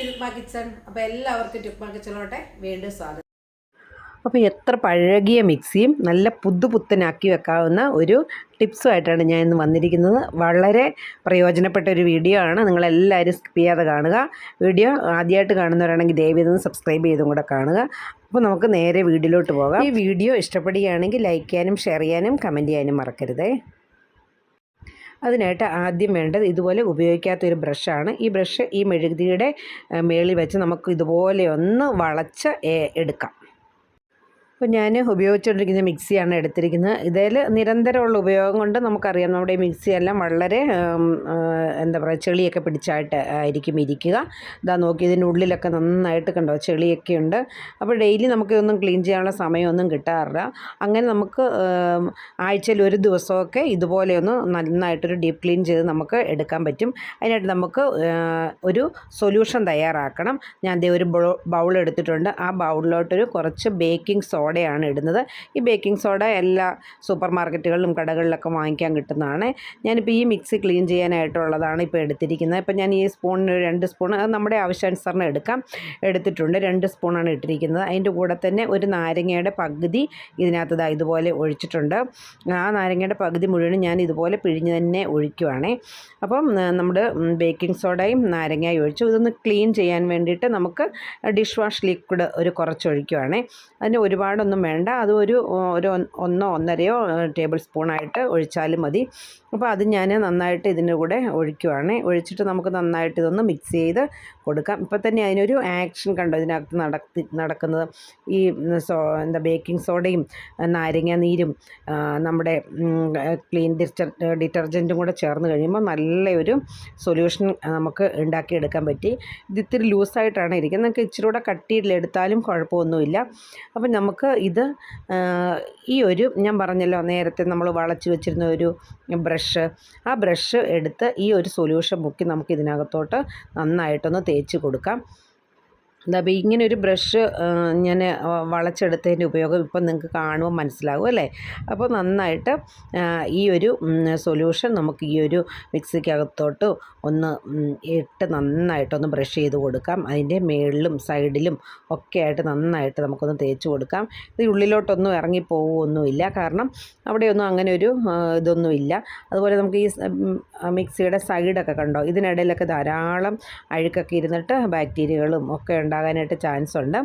Rukma kitchen. അപ്പോൾ എല്ലാവർക്കും രുക്മ കിച്ചണിലോട്ടെ വീണ്ടും സ്വാഗതം. അപ്പോൾ എത്ര പഴകിയ മിക്സിയും നല്ല പുത്തനാക്കി വെക്കാവുന്ന ഒരു ടിപ്സുമായിട്ടാണ് ഞാൻ ഇന്ന് വന്നിരിക്കുന്നത്. വളരെ പ്രയോജനപ്പെട്ട ഒരു വീഡിയോ ആണ്. നിങ്ങളെല്ലാവരും സ്കിപ്പ് ചെയ്യാതെ കാണുക. വീഡിയോ ആദ്യമായിട്ട് കാണുന്നവരാണെങ്കിൽ ദയവേദം സബ്സ്ക്രൈബ് ചെയ്തും കൂടെ കാണുക. അപ്പോൾ നമുക്ക് നേരെ വീഡിയോയിലോട്ട് പോകാം. ഈ വീഡിയോ ഇഷ്ടപ്പെടുകയാണെങ്കിൽ ലൈക്ക് ചെയ്യാനും ഷെയർ ചെയ്യാനും കമൻറ്റ് ചെയ്യാനും മറക്കരുതേ. അതിനായിട്ട് ആദ്യം വേണ്ടത് ഇതുപോലെ ഉപയോഗിക്കാത്തൊരു ബ്രഷാണ്. ഈ ബ്രഷ് ഈ മെഴുകുതിരിയുടെ മേളിൽ വെച്ച് നമുക്ക് ഇതുപോലെ ഒന്ന് വളച്ച് എടുക്കാം. അപ്പോൾ ഞാൻ ഉപയോഗിച്ചുകൊണ്ടിരിക്കുന്ന മിക്സിയാണ് എടുത്തിരിക്കുന്നത്. ഇതിൽ നിരന്തരമുള്ള ഉപയോഗം കൊണ്ട് നമുക്കറിയാം നമ്മുടെ ഈ മിക്സിയെല്ലാം വളരെ എന്താ പറയുക ചെളിയൊക്കെ പിടിച്ചായിട്ട് ആയിരിക്കും ഇരിക്കുക. ഇതാ നോക്കി ഇതിൻ്റെ ഉള്ളിലൊക്കെ നന്നായിട്ട് കണ്ടോ ചെളിയൊക്കെ ഉണ്ട്. അപ്പോൾ ഡെയിലി നമുക്കിതൊന്നും ക്ലീൻ ചെയ്യാനുള്ള സമയമൊന്നും കിട്ടാറില്ല. അങ്ങനെ നമുക്ക് ആഴ്ചയിൽ ഒരു ദിവസമൊക്കെ ഇതുപോലെയൊന്ന് നന്നായിട്ടൊരു ഡീപ്പ് ക്ലീൻ ചെയ്ത് നമുക്ക് എടുക്കാൻ പറ്റും. അതിനായിട്ട് നമുക്ക് ഒരു സൊല്യൂഷൻ തയ്യാറാക്കണം. ഞാൻ ദേ ഒരു ബൗൾ എടുത്തിട്ടുണ്ട്. ആ ബൗളിലോട്ടൊരു കുറച്ച് ബേക്കിംഗ് സോഡയാണ് ഇടുന്നത്. ഈ ബേക്കിംഗ് സോഡ എല്ലാ സൂപ്പർ മാർക്കറ്റുകളിലും കടകളിലൊക്കെ വാങ്ങിക്കാൻ കിട്ടുന്നതാണ്. ഞാനിപ്പോൾ ഈ മിക്സി ക്ലീൻ ചെയ്യാനായിട്ടുള്ളതാണ് ഇപ്പോൾ എടുത്തിരിക്കുന്നത്. ഇപ്പോൾ ഞാൻ ഈ സ്പൂണിന് 2 സ്പൂൺ അത് നമ്മുടെ ആവശ്യാനുസരണം എടുത്തിട്ടുണ്ട്. 2 സ്പൂണാണ് ഇട്ടിരിക്കുന്നത്. അതിൻ്റെ കൂടെ തന്നെ ഒരു നാരങ്ങയുടെ പകുതി ഇതിനകത്ത് ഇതുപോലെ ഒഴിച്ചിട്ടുണ്ട്. ആ നാരങ്ങയുടെ പകുതി മുഴുവനും ഞാൻ ഇതുപോലെ പിഴിഞ്ഞ് തന്നെ ഒഴിക്കുവാണേ. അപ്പം നമ്മുടെ ബേക്കിംഗ് സോഡയും നാരങ്ങയും ഒഴിച്ചു. ഇതൊന്ന് ക്ലീൻ ചെയ്യാൻ വേണ്ടിയിട്ട് നമുക്ക് ഡിഷ് വാഷ് ലിക്വിഡ് ഒരു കുറച്ച് ഒഴിക്കുവാണേ. അതിന് ഒരുപാടൊന്നും വേണ്ട. അത് ഒരു 1-1.5 ടേബിൾ സ്പൂണായിട്ട് ഒഴിച്ചാലും മതി. അപ്പോൾ അത് ഞാൻ നന്നായിട്ട് ഇതിൻ്റെ കൂടെ ഒഴിക്കുവാണ്. ഒഴിച്ചിട്ട് നമുക്ക് നന്നായിട്ട് ഇതൊന്ന് മിക്സ് ചെയ്ത് കൊടുക്കാം. ഇപ്പോൾ തന്നെ അതിനൊരു ആക്ഷൻ കണ്ടോ ഇതിനകത്ത് നടക്കുന്നത്. ഈ ബേക്കിംഗ് സോഡയും നാരങ്ങ നീരും നമ്മുടെ ക്ലീൻ ഡിറ്റർജൻറ്റും കൂടെ ചേർന്ന് കഴിയുമ്പോൾ നല്ലൊരു സൊല്യൂഷൻ നമുക്ക് ഉണ്ടാക്കിയെടുക്കാൻ പറ്റി. ഇത് ഇത്തിരി ലൂസായിട്ടാണ് ഇരിക്കുന്നത്. നമുക്ക് ഇച്ചിരി കൂടെ കട്ടിയിലെടുത്താലും കുഴപ്പമൊന്നുമില്ല. അപ്പം നമുക്ക് ഇത് ഈ ഒരു ഞാൻ പറഞ്ഞല്ലോ നേരത്തെ നമ്മൾ വളച്ച് വെച്ചിരുന്ന ഒരു ആ ബ്രഷ് എടുത്ത് ഈ ഒരു സൊല്യൂഷൻ മുക്കി നമുക്ക് ഇതിനകത്തോട്ട് നന്നായിട്ടൊന്ന് തേച്ച് കൊടുക്കാം. അപ്പോൾ ഇങ്ങനെ ഒരു ബ്രഷ് ഞാൻ വളച്ചെടുത്തതിൻ്റെ ഉപയോഗം ഇപ്പം നിങ്ങൾക്ക് കാണുമ്പോൾ മനസ്സിലാകും അല്ലേ. അപ്പോൾ നന്നായിട്ട് ഈ ഒരു സൊല്യൂഷൻ നമുക്ക് ഈ ഒരു മിക്സിക്കകത്തോട്ട് ഒന്ന് ഇട്ട് നന്നായിട്ടൊന്ന് ബ്രഷ് ചെയ്ത് കൊടുക്കാം. അതിൻ്റെ മേളിലും സൈഡിലും ഒക്കെ ആയിട്ട് നന്നായിട്ട് നമുക്കൊന്ന് തേച്ച് കൊടുക്കാം. ഇത് ഉള്ളിലോട്ടൊന്നും ഇറങ്ങിപ്പോവുകയൊന്നുമില്ല, കാരണം അവിടെയൊന്നും അങ്ങനെ ഒരു ഇതൊന്നുമില്ല. അതുപോലെ നമുക്ക് ഈ മിക്സിയുടെ സൈഡൊക്കെ കണ്ടോ, ഇതിനിടയിലൊക്കെ ധാരാളം അഴുക്കൊക്കെ ഇരുന്നിട്ട് ബാക്ടീരിയകളും ഒക്കെ ഉണ്ടാകാനായിട്ട് ചാൻസ് ഉണ്ട്.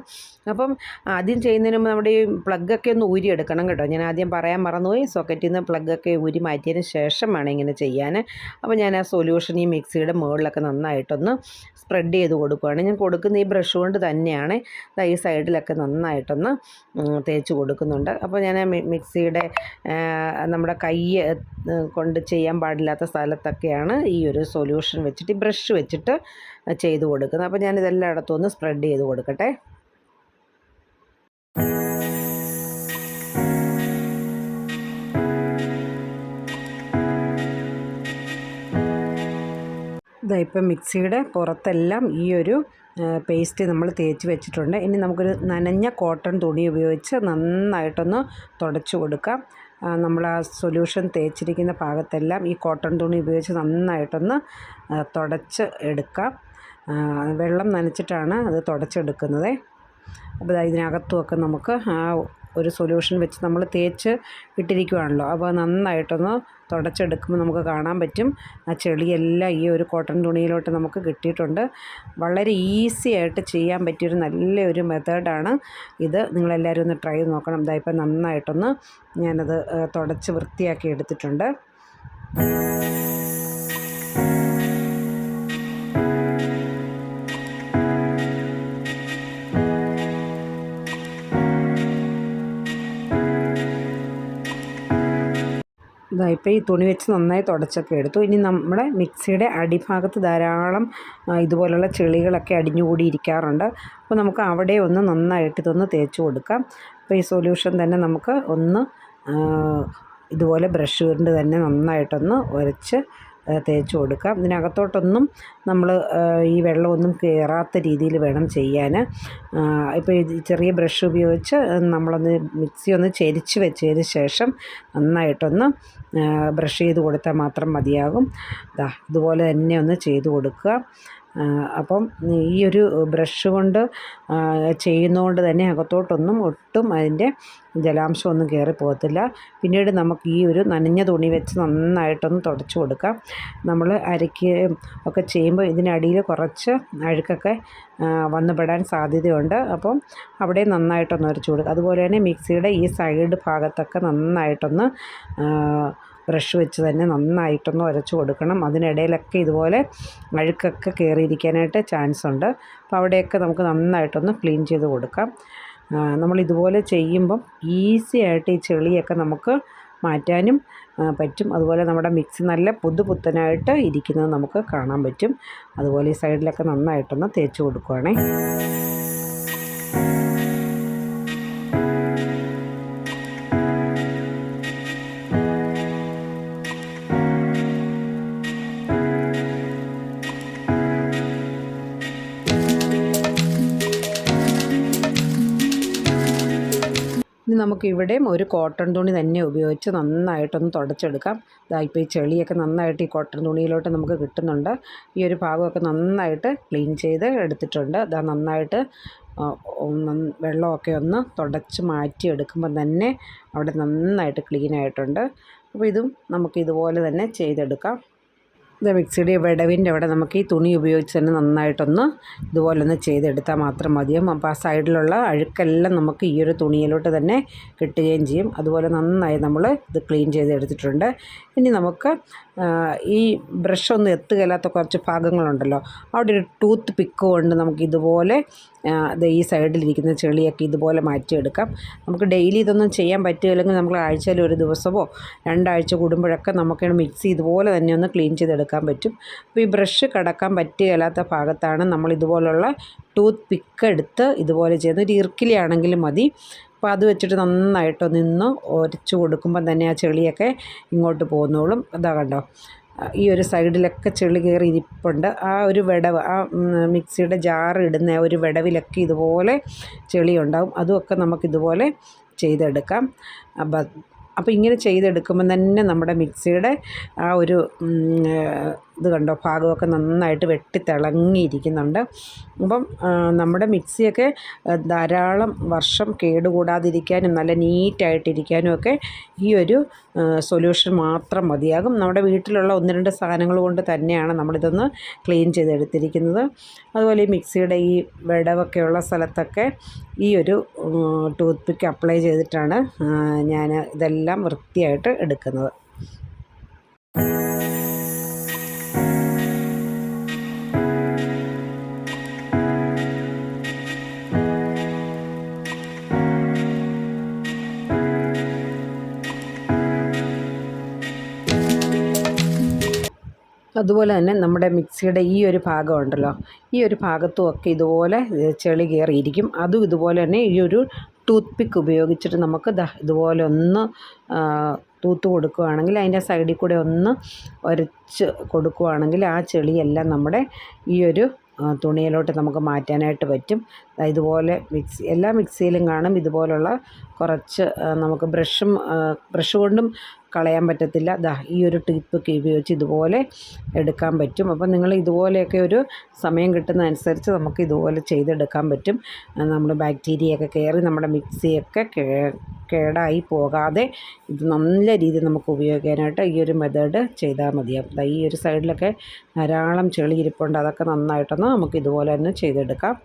അപ്പം ആദ്യം ചെയ്യുന്നതിന് മുമ്പ് നമ്മുടെ ഈ പ്ലഗൊക്കെ ഒന്ന് ഊരിയെടുക്കണം കേട്ടോ. ഞാൻ ആദ്യം പറയാൻ മറന്നുപോയി. സോക്കറ്റിൽ നിന്ന് പ്ലഗൊക്കെ ഊരി മാറ്റിയതിന് ശേഷം വേണം ഇങ്ങനെ ചെയ്യാൻ. അപ്പോൾ ഞാൻ ആ സൊല്യൂഷൻ ഈ മിക്സിയുടെ മുകളിലൊക്കെ നന്നായിട്ടൊന്ന് സ്പ്രെഡ് ചെയ്ത് കൊടുക്കുകയാണ്. ഞാൻ കൊടുക്കുന്ന ഈ ബ്രഷ് കൊണ്ട് തന്നെയാണ്. ഈ സൈഡിലൊക്കെ നന്നായിട്ടൊന്ന് തേച്ച് കൊടുക്കുന്നുണ്ട്. അപ്പോൾ ഞാൻ മിക്സിയുടെ നമ്മുടെ കൈ കൊണ്ട് ചെയ്യാൻ പാടില്ലാത്ത സ്ഥലത്തൊക്കെയാണ് ഈ ഒരു സൊല്യൂഷൻ വെച്ചിട്ട് ഈ ബ്രഷ് വെച്ചിട്ട് ചെയ്ത് കൊടുക്കുന്നത്. അപ്പോൾ ഞാനിതെല്ലായിടത്തും ഒന്ന് സ്പ്രെഡ് ചെയ്ത് കൊടുക്കട്ടെ. ഇപ്പം മിക്സിയുടെ പുറത്തെല്ലാം ഈ ഒരു പേസ്റ്റ് നമ്മൾ തേച്ച് വെച്ചിട്ടുണ്ട്. ഇനി നമുക്കൊരു നനഞ്ഞ കോട്ടൺ തുണി ഉപയോഗിച്ച് നന്നായിട്ടൊന്ന് തുടച്ച് കൊടുക്കാം. നമ്മൾ ആ സൊല്യൂഷൻ തേച്ചിരിക്കുന്ന ഭാഗത്തെല്ലാം ഈ കോട്ടൺ തുണി ഉപയോഗിച്ച് നന്നായിട്ടൊന്ന് തുടച്ച് എടുക്കാം. വെള്ളം നനച്ചിട്ടാണ് അത് തുടച്ചെടുക്കുന്നത്. അപ്പോൾ ഇതിനകത്തുമൊക്കെ നമുക്ക് ആ ഒരു സൊല്യൂഷൻ വെച്ച് നമ്മൾ തേച്ച് ഇട്ടിരിക്കുകയാണല്ലോ. അപ്പോൾ നന്നായിട്ടൊന്ന് തുടച്ചെടുക്കുമ്പോൾ നമുക്ക് കാണാൻ പറ്റും ആ ചെളിയെല്ലാം ഈ ഒരു കോട്ടൺ തുണിയിലോട്ട് നമുക്ക് കിട്ടിയിട്ടുണ്ട്. വളരെ ഈസി ആയിട്ട് ചെയ്യാൻ പറ്റിയൊരു നല്ലൊരു മെത്തേഡാണ് ഇത്. നിങ്ങളെല്ലാവരും ഒന്ന് ട്രൈ ചെയ്ത് നോക്കണം. ഇപ്പം നന്നായിട്ടൊന്ന് ഞാനത് തുടച്ച് വൃത്തിയാക്കി എടുത്തിട്ടുണ്ട്. ഇപ്പോൾ ഈ തുണി വെച്ച് നന്നായി തുടച്ചൊക്കെ എടുത്തു. ഇനി നമ്മുടെ മിക്സിയുടെ അടിഭാഗത്ത് ധാരാളം ഇതുപോലുള്ള ചെളികളൊക്കെ അടിഞ്ഞുകൂടി ഇരിക്കാറുണ്ട്. അപ്പോൾ നമുക്ക് അവിടെ ഒന്ന് നന്നായിട്ട് ഇതൊന്ന് തേച്ച് കൊടുക്കാം. അപ്പോൾ ഈ സൊല്യൂഷൻ തന്നെ നമുക്ക് ഒന്ന് ഇതുപോലെ ബ്രഷ് കൊണ്ട് തന്നെ നന്നായിട്ടൊന്ന് ഉരച്ച് തേച്ച് കൊടുക്കാം. ഇതിനകത്തോട്ടൊന്നും നമ്മൾ ഈ വെള്ളമൊന്നും കയറാത്ത രീതിയിൽ വേണം ചെയ്യാൻ. ഇപ്പോൾ ഈ ചെറിയ ബ്രഷ് ഉപയോഗിച്ച് നമ്മളൊന്ന് മിക്സി ഒന്ന് ചെരിച്ച് വെച്ചതിന് ശേഷം നന്നായിട്ടൊന്ന് ബ്രഷ് ചെയ്ത് കൊടുത്താൽ മാത്രം മതിയാകും. ഇതുപോലെ തന്നെ ഒന്ന് ചെയ്ത് കൊടുക്കുക. അപ്പം ഈ ഒരു ബ്രഷ് കൊണ്ട് ചെയ്യുന്നതുകൊണ്ട് തന്നെ അകത്തോട്ടൊന്നും ഒട്ടും അതിൻ്റെ ജലാംശമൊന്നും കയറി പോകത്തില്ല. പിന്നീട് നമുക്ക് ഈ ഒരു നനഞ്ഞ തുണി വെച്ച് നന്നായിട്ടൊന്ന് തുടച്ച് കൊടുക്കാം. നമ്മൾ അരയ്ക്കുകയും ഒക്കെ ചെയ്യുമ്പോൾ ഇതിനടിയിൽ കുറച്ച് അഴുക്കൊക്കെ വന്നു പെടാൻ സാധ്യതയുണ്ട്. അപ്പം അവിടെ നന്നായിട്ടൊന്ന് ഉരച്ച് കൊടുക്കുക. അതുപോലെ തന്നെ മിക്സിയുടെ ഈ സൈഡ് ഭാഗത്തൊക്കെ നന്നായിട്ടൊന്ന് ബ്രഷ് വെച്ച് തന്നെ നന്നായിട്ടൊന്ന് ഉരച്ച് കൊടുക്കണം. അതിനിടയിലൊക്കെ ഇതുപോലെ അഴുക്കൊക്കെ കയറിയിരിക്കാനായിട്ട് ചാൻസ് ഉണ്ട്. അപ്പോൾ അവിടെയൊക്കെ നമുക്ക് നന്നായിട്ടൊന്ന് ക്ലീൻ ചെയ്ത് കൊടുക്കാം. നമ്മളിതുപോലെ ചെയ്യുമ്പം ഈസി ആയിട്ട് ഈ ചെളിയൊക്കെ നമുക്ക് മാറ്റാനും പറ്റും. അതുപോലെ നമ്മുടെ മിക്സി നല്ല പുത്തനായിട്ട് ഇരിക്കുന്നത് നമുക്ക് കാണാൻ പറ്റും. അതുപോലെ ഈ സൈഡിലൊക്കെ നന്നായിട്ടൊന്ന് തേച്ച് കൊടുക്കുവാണേ. ഇനി നമുക്കിവിടെയും ഒരു കോട്ടൺ തുണി തന്നെ ഉപയോഗിച്ച് നന്നായിട്ടൊന്ന് തുടച്ചെടുക്കാം. ഇപ്പോൾ ഈ ചെളിയൊക്കെ നന്നായിട്ട് ഈ കോട്ടൺ തുണിയിലോട്ട് നമുക്ക് കിട്ടുന്നുണ്ട്. ഈ ഒരു ഭാഗമൊക്കെ നന്നായിട്ട് ക്ലീൻ ചെയ്ത് എടുത്തിട്ടുണ്ട്. നന്നായിട്ട് വെള്ളമൊക്കെ ഒന്ന് തുടച്ച് മാറ്റിയെടുക്കുമ്പോൾ തന്നെ അവിടെ നന്നായിട്ട് ക്ലീൻ ആയിട്ടുണ്ട്. അപ്പോൾ ഇതും നമുക്കിതുപോലെ തന്നെ ചെയ്തെടുക്കാം. മിക്സിയുടെ വിടവിൻ്റെ അവിടെ നമുക്ക് ഈ തുണി ഉപയോഗിച്ച് തന്നെ നന്നായിട്ടൊന്ന് ഇതുപോലെ ഒന്ന് ചെയ്തെടുത്താൽ മാത്രം മതിയാവും. അപ്പോൾ ആ സൈഡിലുള്ള അഴുക്കെല്ലാം നമുക്ക് ഈ ഒരു തുണിയിലോട്ട് തന്നെ കിട്ടുകയും ചെയ്യും. അതുപോലെ നന്നായി നമ്മൾ ഇത് ക്ലീൻ ചെയ്തെടുത്തിട്ടുണ്ട്. ഇനി നമുക്ക് ഈ ബ്രഷൊന്നും എത്തുകയില്ലാത്ത കുറച്ച് ഭാഗങ്ങളുണ്ടല്ലോ, അവിടെ ഒരു ടൂത്ത് പിക്ക് കൊണ്ട് നമുക്കിതുപോലെ ഈ സൈഡിലിരിക്കുന്ന ചെളിയൊക്കെ ഇതുപോലെ മാറ്റിയെടുക്കാം. നമുക്ക് ഡെയിലി ഇതൊന്നും ചെയ്യാൻ പറ്റുകയില്ലെങ്കിൽ നമ്മൾ ആഴ്ചയിൽ ഒരു ദിവസമോ 2 ആഴ്ച കൂടുമ്പോഴൊക്കെ നമുക്ക് മിക്സി ഇതുപോലെ തന്നെ ഒന്ന് ക്ലീൻ ചെയ്തെടുക്കാൻ പറ്റും. അപ്പോൾ ഈ ബ്രഷ് കടക്കാൻ പറ്റുകയില്ലാത്ത ഭാഗത്താണ് നമ്മൾ ഇതുപോലുള്ള ടൂത്ത് പിക്ക് എടുത്ത് ഇതുപോലെ ചെയ്യുന്നത്. ഒരു ഇർക്കിലിയാണെങ്കിലും മതി. അപ്പോൾ അത് വെച്ചിട്ട് നന്നായിട്ടൊന്ന് ഉരച്ച് കൊടുക്കുമ്പം തന്നെ ആ ചെളിയൊക്കെ ഇങ്ങോട്ട് പോകുന്നോളും. അതാ കണ്ടോ, ഈ ഒരു സൈഡിലൊക്കെ ചെളി കയറി ഇരിപ്പുണ്ട്. ആ ഒരു വിടവ്, ആ മിക്സിയുടെ ജാറ് ഇടുന്ന ഒരു വിടവിലൊക്കെ ഇതുപോലെ ചെളി ഉണ്ടാവും. അതുമൊക്കെ നമുക്കിതുപോലെ ചെയ്തെടുക്കാം. അപ്പോൾ ഇങ്ങനെ ചെയ്തെടുക്കുമ്പം തന്നെ നമ്മുടെ മിക്സിയുടെ ആ ഒരു ഇത് കണ്ടോ, ഭാഗമൊക്കെ നന്നായിട്ട് വെട്ടിത്തിളങ്ങിയിരിക്കുന്നുണ്ട്. അപ്പം നമ്മുടെ മിക്സിയൊക്കെ ധാരാളം വർഷം കേടുകൂടാതിരിക്കാനും നല്ല നീറ്റായിട്ടിരിക്കാനും ഒക്കെ ഈ ഒരു സൊല്യൂഷൻ മാത്രം മതിയാകും. നമ്മുടെ വീട്ടിലുള്ള 1-2 സാധനങ്ങൾ കൊണ്ട് തന്നെയാണ് നമ്മളിതൊന്ന് ക്ലീൻ ചെയ്തെടുത്തിരിക്കുന്നത്. അതുപോലെ ഈ മിക്സിയുടെ ഈ വിടവൊക്കെയുള്ള സ്ഥലത്തൊക്കെ ഈ ഒരു ടൂത്ത് പിക്ക് അപ്ലൈ ചെയ്തിട്ടാണ് ഞാൻ ഇതെല്ലാം വൃത്തിയായിട്ട് എടുക്കുന്നത്. അതുപോലെ തന്നെ നമ്മുടെ മിക്സിയുടെ ഈ ഒരു ഭാഗം ഉണ്ടല്ലോ, ഈ ഒരു ഭാഗത്തുമൊക്കെ ഇതുപോലെ ചെളി കയറിയിരിക്കും. അതും ഇതുപോലെ തന്നെ ഈ ഒരു ടൂത്ത് പിക്ക് ഉപയോഗിച്ചിട്ട് നമുക്ക് ഇതുപോലെ ഒന്ന് തൂത്ത് കൊടുക്കുകയാണെങ്കിൽ, അതിൻ്റെ സൈഡിൽ കൂടെ ഒന്ന് ഉരച്ച് കൊടുക്കുകയാണെങ്കിൽ ആ ചെളിയെല്ലാം നമ്മുടെ ഈ ഒരു തുണിയിലോട്ട് നമുക്ക് മാറ്റാനായിട്ട് പറ്റും. ഇതുപോലെ എല്ലാ മിക്സിയിലും കാണും ഇതുപോലുള്ള കുറച്ച് നമുക്ക് ബ്രഷ് കൊണ്ടും കളയാൻ പറ്റത്തില്ല. ഈ ഒരു ടിപ്പൊക്കെ ഉപയോഗിച്ച് ഇതുപോലെ എടുക്കാൻ പറ്റും. അപ്പം നിങ്ങൾ ഇതുപോലെയൊക്കെ ഒരു സമയം കിട്ടുന്നതനുസരിച്ച് നമുക്ക് ഇതുപോലെ ചെയ്തെടുക്കാൻ പറ്റും. നമ്മൾ ബാക്ടീരിയയൊക്കെ കയറി നമ്മുടെ മിക്സിയൊക്കെ കേടായി പോകാതെ ഇത് നല്ല രീതിയിൽ നമുക്ക് ഉപയോഗിക്കാനായിട്ട് ഈ ഒരു മെത്തേഡ് ചെയ്താൽ മതിയാവും. ഈ ഒരു സൈഡിലൊക്കെ ധാരാളം ചെളി ഇരിപ്പുണ്ട്. അതൊക്കെ നന്നായിട്ടൊന്ന് നമുക്ക് ഇതുപോലെ തന്നെ ചെയ്തെടുക്കാം.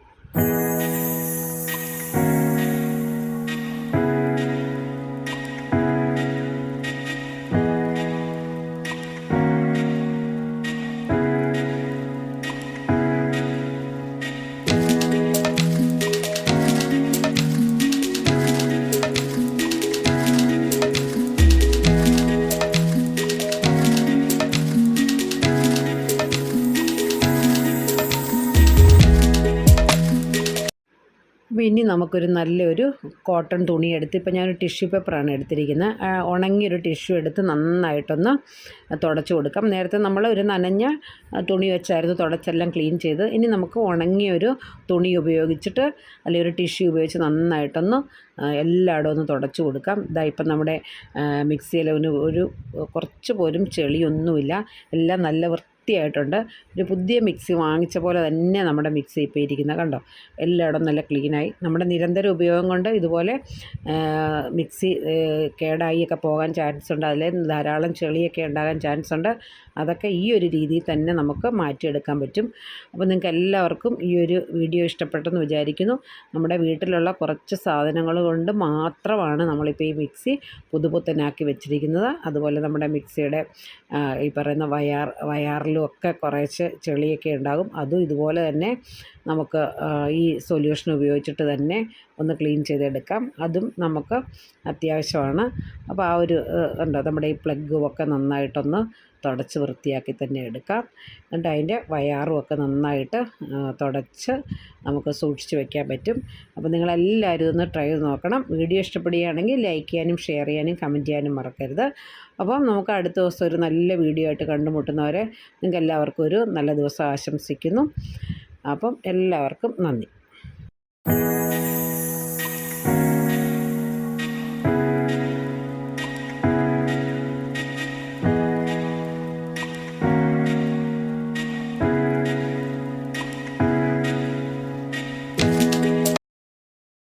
അപ്പോൾ ഇനി നമുക്കൊരു നല്ലൊരു കോട്ടൺ തുണി എടുത്ത്, ഇപ്പോൾ ഞാനൊരു ടിഷ്യൂ പേപ്പറാണ് എടുത്തിരിക്കുന്നത്. ഉണങ്ങിയൊരു ടിഷ്യൂ എടുത്ത് നന്നായിട്ടൊന്ന് തുടച്ച് കൊടുക്കാം. നേരത്തെ നമ്മൾ ഒരു നനഞ്ഞ തുണി വെച്ചായിരുന്നു തുടച്ചെല്ലാം ക്ലീൻ ചെയ്ത്. ഇനി നമുക്ക് ഉണങ്ങിയൊരു തുണി ഉപയോഗിച്ചിട്ട് അല്ലെങ്കിൽ ഒരു ടിഷ്യൂ ഉപയോഗിച്ച് നന്നായിട്ടൊന്ന് എല്ലായിടവും ഒന്ന് തുടച്ച് കൊടുക്കാം. ഇപ്പം നമ്മുടെ മിക്സിയിൽ ഒരു കുറച്ച് പോലും ചെളിയൊന്നുമില്ല. എല്ലാം നല്ല വൃത്തിയായിട്ടുണ്ട്. ഒരു പുതിയ മിക്സി വാങ്ങിച്ച പോലെ തന്നെ നമ്മുടെ മിക്സി ഇപ്പോൾ ഇരിക്കുന്നത് കണ്ടോ. എല്ലായിടവും നല്ല ക്ലീനായി. നമ്മുടെ നിരന്തര ഉപയോഗം കൊണ്ട് ഇതുപോലെ മിക്സി കേടായിയൊക്കെ പോകാൻ ചാൻസ് ഉണ്ട്. അതിൽ ധാരാളം ചെളിയൊക്കെ ഉണ്ടാകാൻ ചാൻസ് ഉണ്ട്. അതൊക്കെ ഈ ഒരു രീതിയിൽ തന്നെ നമുക്ക് മാറ്റിയെടുക്കാൻ പറ്റും. അപ്പോൾ നിങ്ങൾക്ക് എല്ലാവർക്കും ഈ ഒരു വീഡിയോ ഇഷ്ടപ്പെട്ടെന്ന് വിചാരിക്കുന്നു. നമ്മുടെ വീട്ടിലുള്ള കുറച്ച് സാധനങ്ങൾ കൊണ്ട് മാത്രമാണ് നമ്മളിപ്പോൾ ഈ മിക്സി പുതുപുത്തനാക്കി വെച്ചിരിക്കുന്നത്. അതുപോലെ നമ്മുടെ മിക്സിയുടെ ഈ പറയുന്ന വയറിലും ഒക്കെ കുറേശ്ശെ ചെളിയൊക്കെ ഉണ്ടാകും. അതും ഇതുപോലെ തന്നെ നമുക്ക് ഈ സൊല്യൂഷൻ ഉപയോഗിച്ചിട്ട് തന്നെ ഒന്ന് ക്ലീൻ ചെയ്തെടുക്കാം. അതും നമുക്ക് അത്യാവശ്യമാണ്. അപ്പോൾ ആ ഒരു ഉണ്ടോ നമ്മുടെ ഈ പ്ലഗും ഒക്കെ നന്നായിട്ടൊന്ന് തുടച്ച് വൃത്തിയാക്കി തന്നെ എടുക്കാം. എന്നിട്ട് അതിൻ്റെ വയറും ഒക്കെ നന്നായിട്ട് തുടച്ച് നമുക്ക് സൂക്ഷിച്ച് വയ്ക്കാൻ പറ്റും. അപ്പോൾ നിങ്ങളെല്ലാവരും ഒന്ന് ട്രൈ ചെയ്ത് നോക്കണം. വീഡിയോ ഇഷ്ടപ്പെടുകയാണെങ്കിൽ ലൈക്ക് ചെയ്യാനും ഷെയർ ചെയ്യാനും കമൻറ്റ് ചെയ്യാനും മറക്കരുത്. അപ്പം നമുക്ക് അടുത്ത ദിവസം ഒരു നല്ല വീഡിയോ ആയിട്ട് കണ്ടുമുട്ടുന്നവരെ നിങ്ങൾക്ക് എല്ലാവർക്കും ഒരു നല്ല ദിവസം ആശംസിക്കുന്നു. അപ്പം എല്ലാവർക്കും നന്ദി.